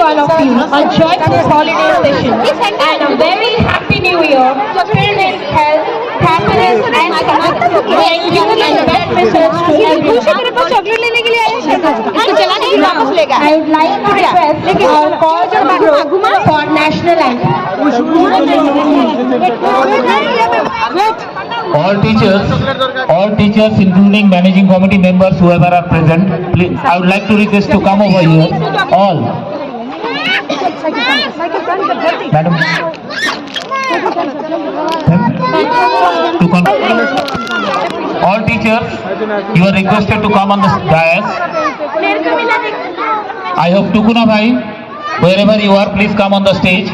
one of you on joyful holiday session and a very happy new year filled in health, happiness and success. Thank you and best wishes to everyone. Chocolate लेने के लिए आए हैं इसको चला के फिर वापस लेगा I would like to request our choir group for national anthem. All teachers, including managing committee members, whoever are present, please, I would like to request to come over here. All. Madam. To come. All teachers, you are requested to come on the dais. I hope Tukuna Bhai, wherever you are, please come on the stage.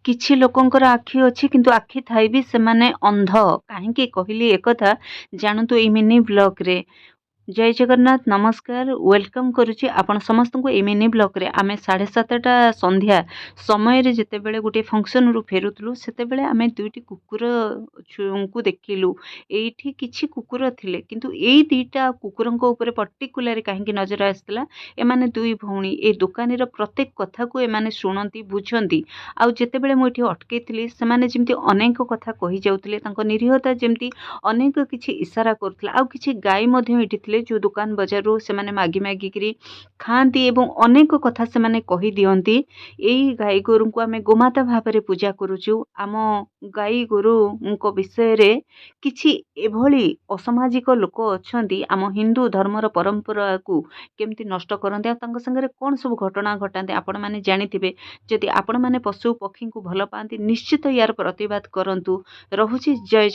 କିଛି ଲୋକଙ୍କର ଆଖି ଅଛି କିନ୍ତୁ ଆଖି ଥାଇ ବି ସେମାନେ ଅନ୍ଧ କାହିଁକି କହିଲି ଏକଥା ଜାଣନ୍ତୁ ଏଇ ମିନି ବ୍ଲଗରେ। ଜୟ ଜଗନ୍ନାଥ ନମସ୍କାର ୱେଲକମ୍ କରୁଛି ଆପଣ ସମସ୍ତଙ୍କୁ ଏଇ ମିନି ବ୍ଲଗରେ। ଆମେ 7:30 ସନ୍ଧ୍ୟା ସମୟରେ ଯେତେବେଳେ ଗୋଟିଏ ଫଙ୍କସନରୁ ଫେରୁଥିଲୁ ସେତେବେଳେ ଆମେ ଦୁଇଟି କୁକୁରଙ୍କୁ ଦେଖିଲୁ। ଏଇଠି କିଛି କୁକୁର ଥିଲେ କିନ୍ତୁ ଏଇ ଦୁଇଟା କୁକୁରଙ୍କ ଉପରେ ପର୍ଟିକୁଲାର କାହିଁକି ନଜର ଆସିଥିଲା, ଏମାନେ ଦୁଇ ଭଉଣୀ ଏ ଦୋକାନୀର ପ୍ରତ୍ୟେକ କଥାକୁ ଏମାନେ ଶୁଣନ୍ତି ବୁଝନ୍ତି। ଆଉ ଯେତେବେଳେ ମୁଁ ଏଠି ଅଟକେଇଥିଲି ସେମାନେ ଯେମିତି ଅନେକ କଥା କହିଯାଉଥିଲେ, ତାଙ୍କ ନିରୀହତା ଯେମିତି ଅନେକ କିଛି ଇସାରା କରୁଥିଲା। ଆଉ କିଛି ଗାଈ ମଧ୍ୟ ଏଠି ଥିଲେ ଯେଉଁ ଦୋକାନ ବଜାରରୁ ସେମାନେ ମାଗିକିରି ଖାଆନ୍ତି ଏବଂ ଅନେକ କଥା ସେମାନେ କହିଦିଅନ୍ତି। ଏଇ ଗାଈ ଗୋରୁଙ୍କୁ ଆମେ ଗୋମାତା ଭାବରେ ପୂଜା କରୁଛୁ। ଆମ ଗାଈ ଗୋରୁଙ୍କ ବିଷୟରେ କିଛି ଏଭଳି ଅସାମାଜିକ ଲୋକ ଅଛନ୍ତି ଆମ ହିନ୍ଦୁ ଧର୍ମର ପରମ୍ପରାକୁ କେମିତି ନଷ୍ଟ କରନ୍ତି ଆଉ ତାଙ୍କ ସାଙ୍ଗରେ କ'ଣ ସବୁ ଘଟଣା ଘଟାନ୍ତି ଆପଣମାନେ ଜାଣିଥିବେ। ଯଦି ଆପଣମାନେ ପଶୁ ପକ୍ଷୀଙ୍କୁ ଭଲ ପାଆନ୍ତି ନିଶ୍ଚିତ ୟାର ପ୍ରତିବାଦ କରନ୍ତୁ। ରହୁଛି ଜୟ ଜଗନ୍ନାଥ।